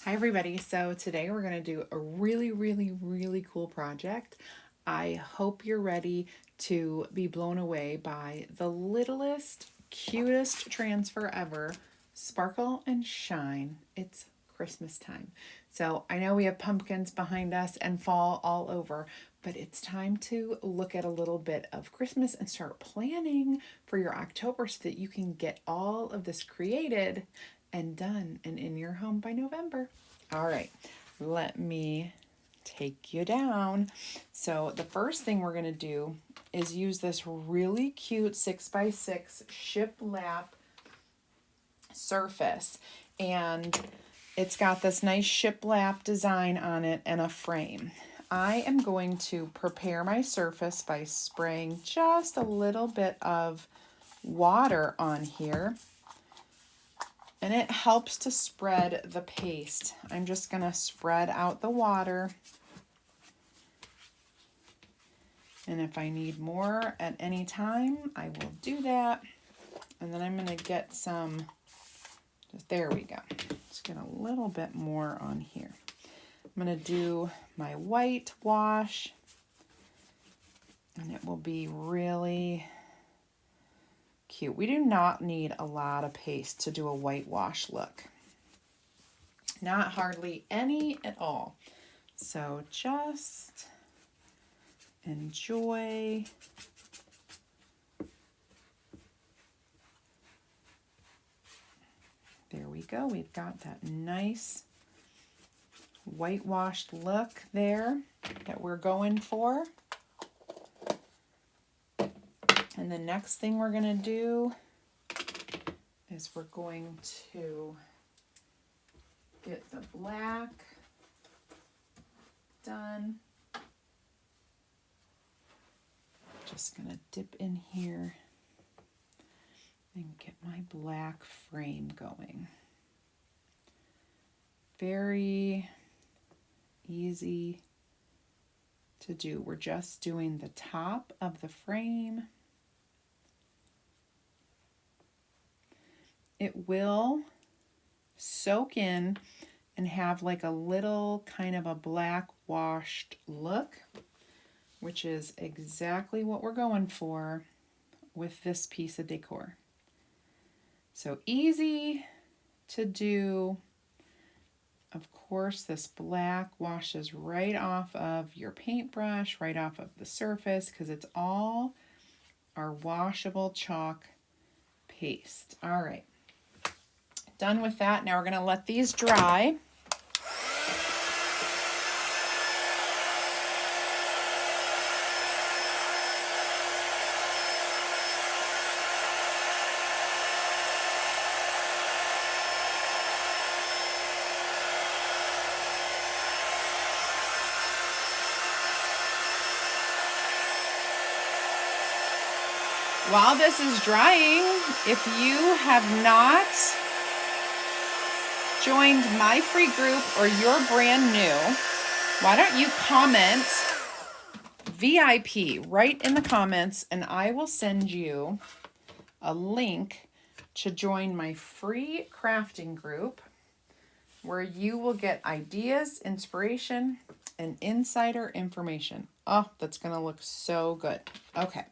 Hi everybody, so today we're going to do a really cool project. I hope you're ready to be blown away by the littlest, cutest transfer ever, Sparkle and Shine. It's Christmas time. So I know we have pumpkins behind us and fall all over, but it's time to look at a little bit of Christmas and start planning for your October so that you can get all of this created and done and in your home by November. All right, let me take you down. So the first thing we're going to do is use this really cute 6x6 Shiplap surface, and it's got this nice shiplap design on it and a frame. I am going to prepare my surface by spraying just a little bit of water on here, and it helps to spread the paste. I'm just going to spread out the water, and if I need more at any time, I will do that. And then I'm going to get some, there we go. Let's get a little bit more on here. I'm going to do my white wash, and it will be really cute. We do not need a lot of paste to do a whitewash look. Not hardly any at all. So just enjoy. There we go. We've got that nice whitewashed look there that we're going for. And the next thing we're going to do is we're going to get the black done. Just going to dip in here and get my black frame going. Very easy to do. We're just doing the top of the frame. It will soak in and have like a little kind of a black washed look, which is exactly what we're going for with this piece of decor. So easy to do. Of course, this black washes right off of your paintbrush, right off of the surface, because it's all our washable chalk paste. All right. Done with that. Now we're going to let these dry. While this is drying, if you have not joined my free group or you're brand new, why don't you comment VIP right in the comments, and I will send you a link to join my free crafting group where you will get ideas, inspiration, and insider information. Oh, that's going to look so good. Okay,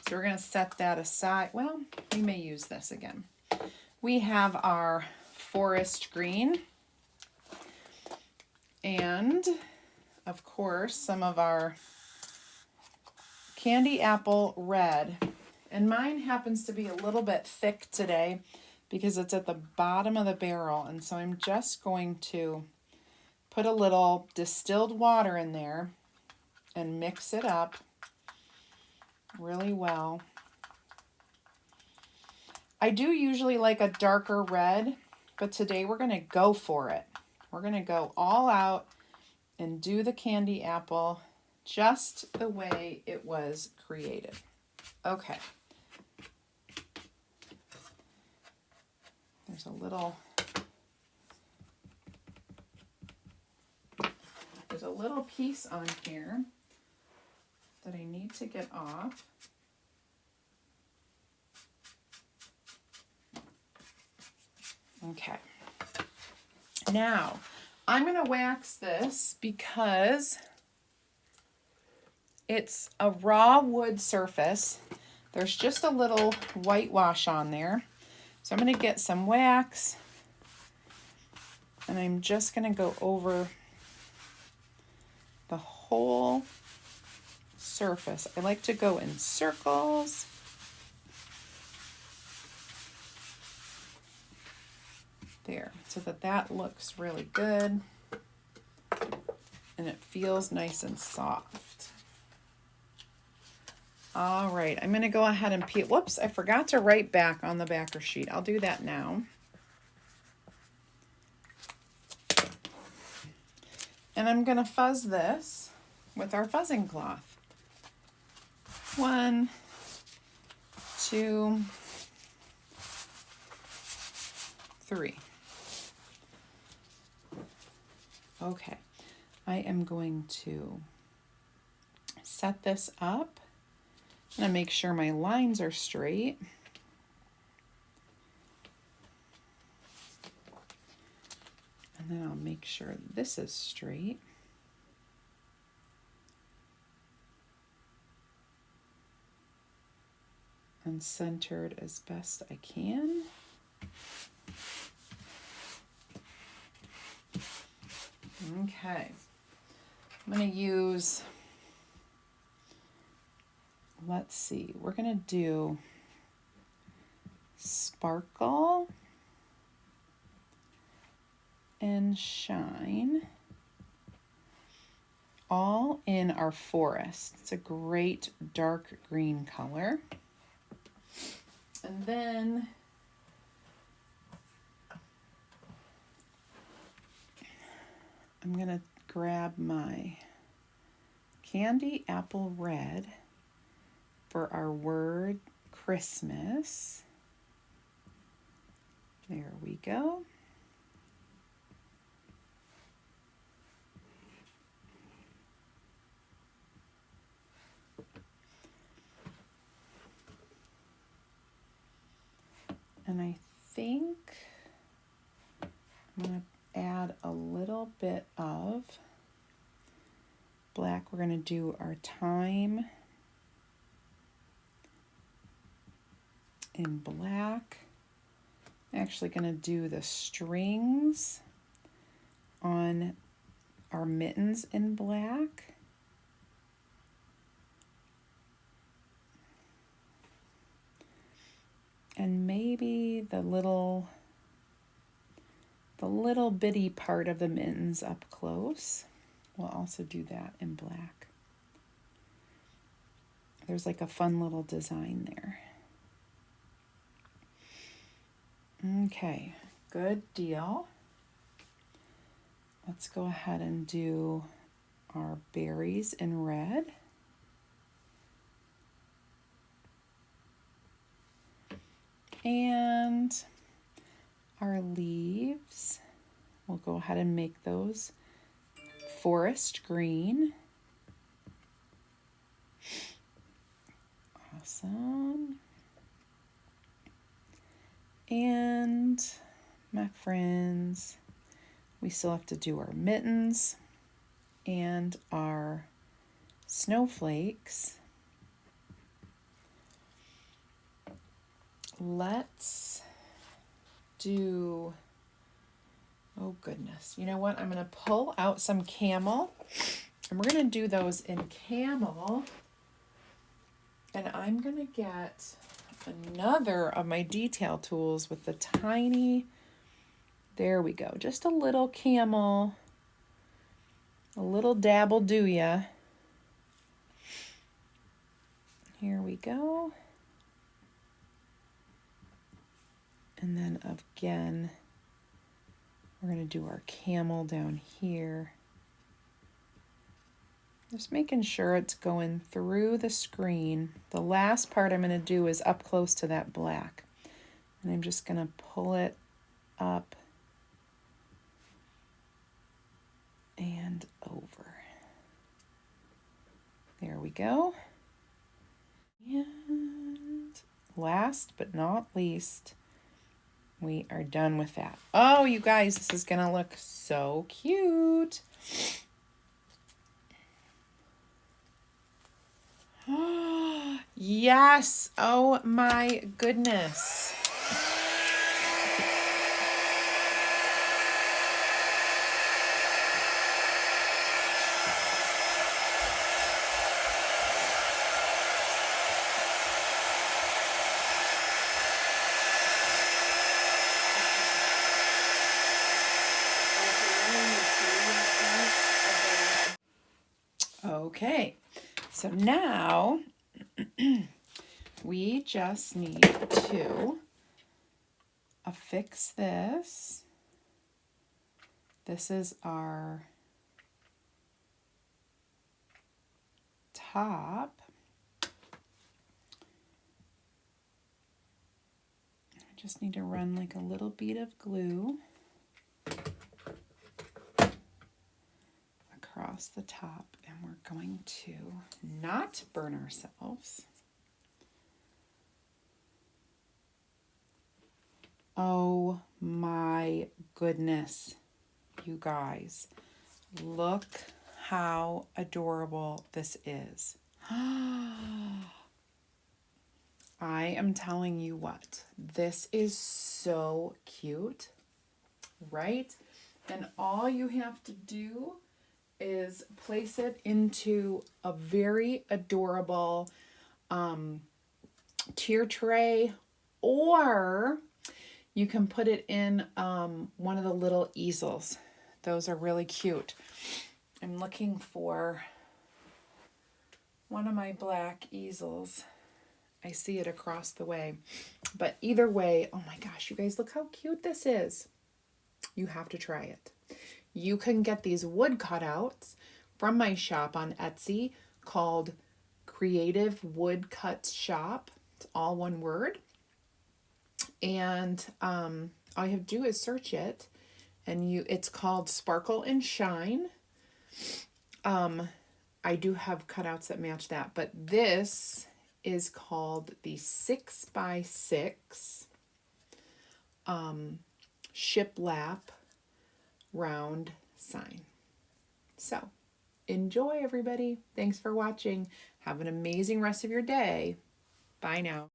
so we're going to set that aside. Well, we may use this again. We have our forest green, and of course some of our candy apple red, and mine happens to be a little bit thick today because it's at the bottom of the barrel, and so I'm just going to put a little distilled water in there and mix it up really well. I do usually like a darker red, but today we're going to go for it. We're going to go all out and do the candy apple just the way it was created. Okay. There's a little piece on here that I need to get off. Okay. Now, I'm going to wax this because it's a raw wood surface. There's just a little whitewash on there. So I'm going to get some wax and I'm just going to go over the whole surface. I like to go in circles. There, so that looks really good and it feels nice and soft. All right, I'm going to go ahead and peel. Whoops, I forgot to write back on the backer sheet. I'll do that now. And I'm going to fuzz this with our fuzzing cloth. 1, 2, 3. Okay, I am going to set this up. I'm going to make sure my lines are straight. And then I'll make sure this is straight. And centered as best I can. Okay, I'm going to use, let's see, we're going to do Sparkle and Shine, all in our forest. It's a great dark green color. And then I'm going to grab my Candy Apple Red for our word Christmas. There we go. And I think I'm going to add a little bit of black. We're going to do our time in black. I'm actually going to do the strings on our mittens in black. And maybe the little bitty part of the mittens up close. We'll also do that in black. There's like a fun little design there. Okay, good deal. Let's go ahead and do our berries in red. And our leaves, we'll go ahead and make those forest green. Awesome. And my friends, we still have to do our mittens and our snowflakes. Let's do, oh goodness, you know what? I'm going to pull out some camel and we're going to do those in camel. And I'm going to get another of my detail tools with the tiny, there we go, just a little camel, a little dabble do ya. Here we go. And then again, we're going to do our camel down here. Just making sure it's going through the screen. The last part I'm going to do is up close to that black. And I'm just going to pull it up and over. There we go. And last but not least, We are done with that. Oh, you guys, this is gonna look so cute. Yes. Oh my goodness. Okay, so now we just need to affix this. This is our top. I just need to run like a little bead of glue across the top, and we're going to not burn ourselves. Oh my goodness, you guys, look how adorable this is. I am telling you what, this is so cute, right? And all you have to do is place it into a very adorable tier tray, or you can put it in one of the little easels. Those are really cute. I'm looking for one of my black easels. I see it across the way. But either way, oh my gosh, you guys, look how cute this is. You have to try it. You can get these wood cutouts from my shop on Etsy called Creative Woodcuts Shop. It's all one word. And all you have to do is search it, and it's called Sparkle and Shine. I do have cutouts that match that, but this is called the 6x6 Shiplap round sign. So enjoy, everybody. Thanks for watching. Have an amazing rest of your day. Bye now.